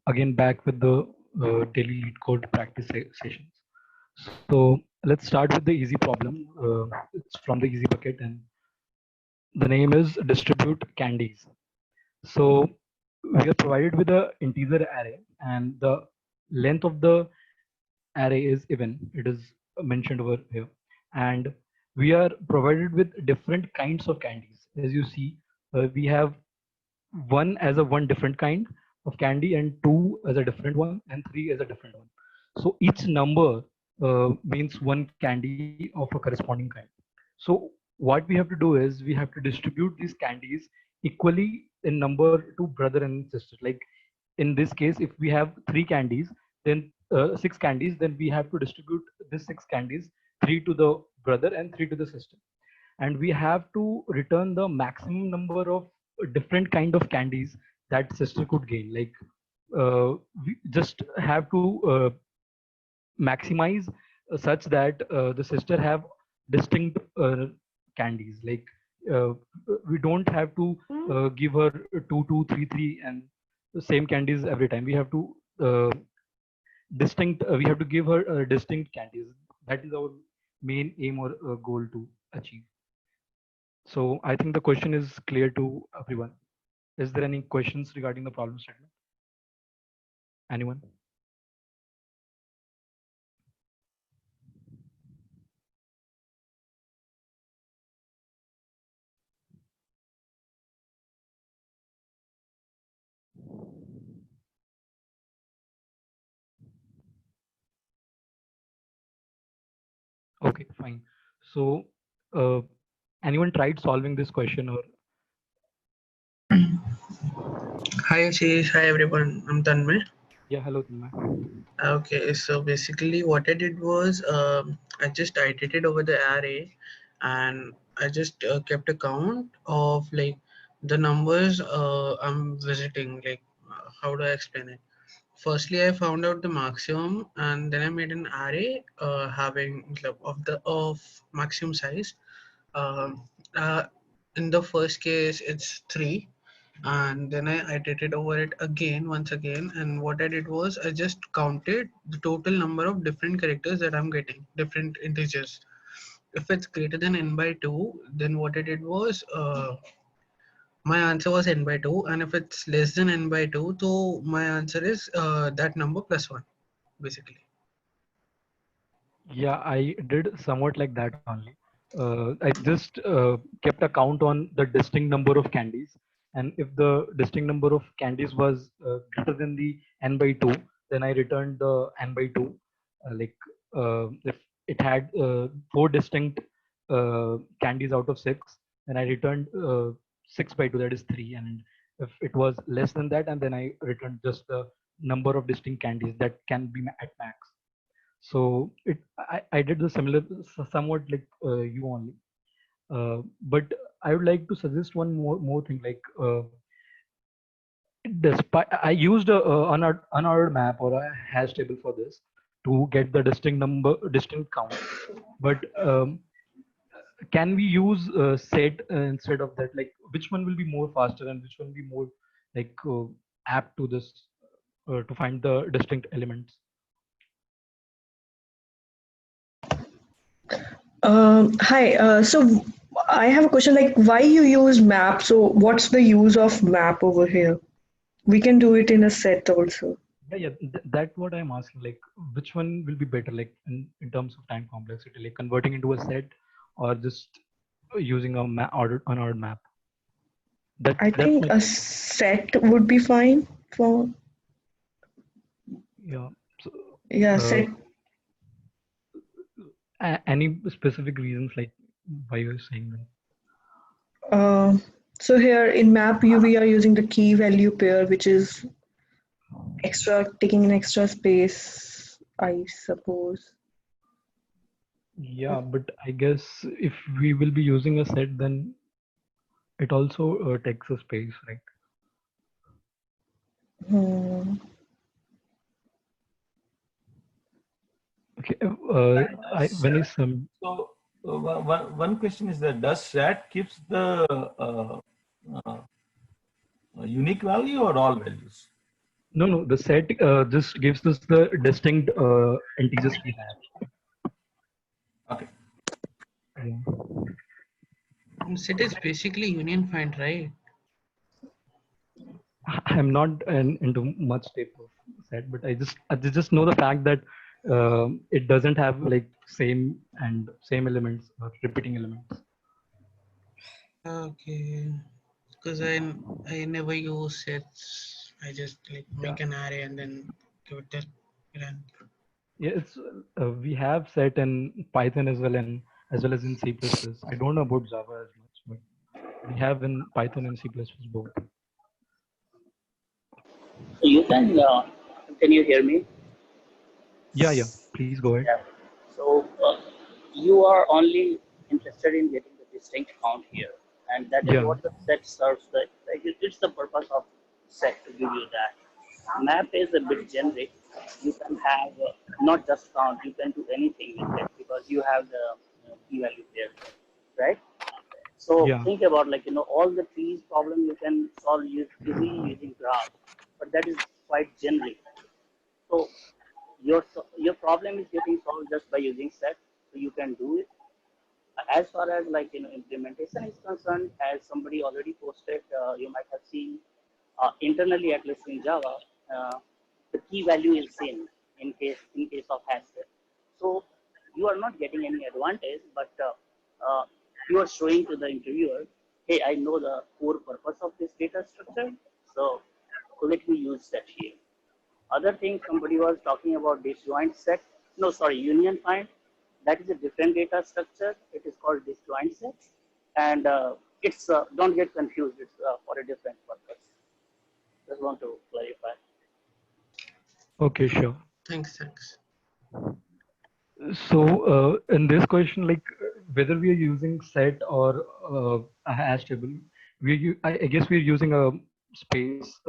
Again back with the daily lead code practice sessions. So let's start with the easy problem. It's from the easy bucket, and the name is distribute candies. So we are provided with a integer array, and the length of the array is even. It is mentioned over here, and we are provided with different kinds of candies. As you see, we have one as a one different kind of candy, and two as a different one, and three as a different one. So each number means one candy of a corresponding kind. So what we have to do is we have to distribute these candies equally in number to brother and sister. Like in this case, if we have three candies, then six candies, then we have to distribute these six candies, three to the brother and three to the sister. And we have to return the maximum number of different kind of candies that sister could gain. Like we just have to maximize such that the sister have distinct candies. Like uh, we don't have to give her two, three, three, and the same candies every time. We have to distinct. We have to give her distinct candies. That is our main aim or goal to achieve. So I think the question is clear to everyone. Is there any questions regarding the problem statement? Anyone? Okay, fine. So uh, anyone tried solving this question or? Hi Ashish, hi everyone. I'm Tanmay. Yeah, hello, Tanmay. Okay, so basically what I did was I just iterated over the array and I just kept a count of like the numbers I'm visiting. Like how do I explain it? Firstly, I found out the maximum and then I made an array having of maximum size. Um, uh, in the first case, it's 3, and then I iterated over it again once again, and what I did was I just counted the total number of different characters that I'm getting, different integers. If it's greater than n by 2, then what I did was my answer was n by 2, and if it's less than n by 2, so my answer is that number plus 1 basically. Yeah, I did somewhat like that only. I just kept a count on the distinct number of candies, and if the distinct number of candies was greater than the n by 2, then I returned the n by 2. Like if it had four distinct candies out of six, then I returned 6 by 2, that is 3. And if it was less than that, and then I returned just the number of distinct candies that can be at max. So I did the similar, somewhat like you only. But I would like to suggest one more thing. Like despite I used a unordered map or a hash table for this to get the distinct count. But can we use set instead of that? Like which one will be more faster and which one will be more like apt to this to find the distinct elements? Hi. So I have a question like why you use map? So what's the use of map over here? We can do it in a set also. Yeah, that's what I'm asking. Like, which one will be better, like in terms of time complexity, like converting into a set or just using a unordered map? I That's think my a set would be fine for, yeah. So, yeah, uh, set. any specific reasons like why you're saying that? Uh, so here in map we are using the key value pair, which is extra taking an extra space, I suppose. Yeah, but I guess if we will be using a set, then it also takes a space, right? Hmm. Okay. And I when is so one question is that does SAT keeps the uh, unique value or all values? No, the set just gives us the distinct integers we have. Okay. Yeah. Set is basically union find, right? I'm not into much type of set, but I just know the fact that it doesn't have like same elements or repeating elements. Okay. Because I never use sets. I just like make an array and then give it a run. Yeah, it's we have set in Python as well as in C++. I don't know about Java as much, but we have in Python and C++ both. So you can you hear me? Yeah, please go ahead. Yeah. So you are only interested in getting the distinct count here, and that is Yeah, what the set serves. It's the purpose of set to give you that. Map is a bit generic. You can have not just count. You can do anything with it because you have the key value there, right? So yeah, think about all the trees problem you can solve easily using graph, but that is quite generic. So your problem is getting solved just by using set, so you can do it. As far as implementation is concerned, as somebody already posted, you might have seen internally, at least in Java, the key value is same in case of hash set. So you are not getting any advantage, but you are showing to the interviewer, hey, I know the core purpose of this data structure, so let me use that here. Other thing, somebody was talking about disjoint set. No, sorry, union find. That is a different data structure. It is called disjoint set, and it's don't get confused. It's for a different purpose. Just want to clarify. okay, sure. Thanks. So in this question, like whether we are using set or a hash table, I guess we're using a space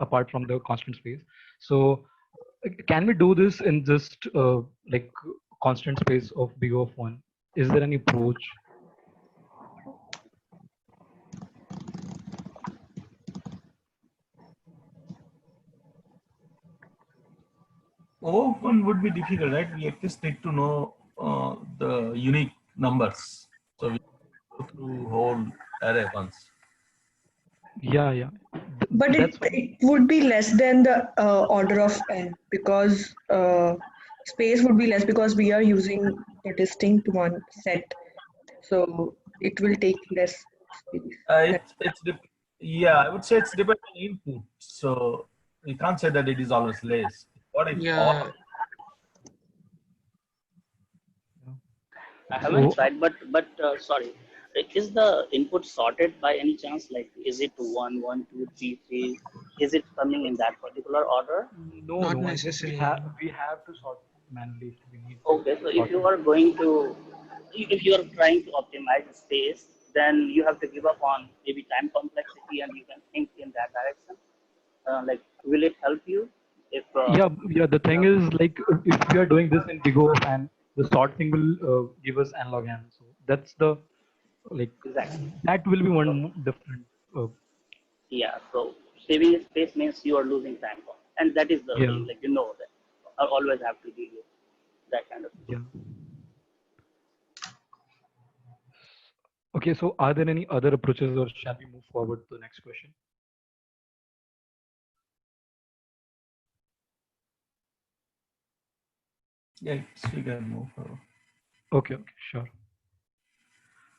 apart from the constant space. So can we do this in just like constant space of big of one? Is there any approach? One would be difficult, right? We at least need to know the unique numbers. So we go through whole array once. Yeah. But That's it would be less than the order of n because space would be less because we are using a distinct one set. So it will take less space. Yeah, I would say it's dependent on input. So you can't say that it is always less. What if all? Yeah. I haven't so tried, but sorry, is the input sorted by any chance? Like, is it 1, 1, 2, 3, 3? Is it coming in that particular order? Not no, I guess necessary. we have to sort manually if we need to Okay, so if sort you it. are going to, if you are trying to optimize space, then you have to give up on maybe time complexity, and you can think in that direction. Like, will it help you if Yeah. The you thing have? is, like, if we are doing this in Big O and the sort thing will give us analog n. So that's the like Exactly. that will be So, one different. yeah, so saving space means you are losing time, and that is the Yeah, thing. Like, that I always have to deal with that kind of thing. yeah. Okay, so are there any other approaches, or shall we move forward to the next question? Yeah, we can move forward. Okay, sure.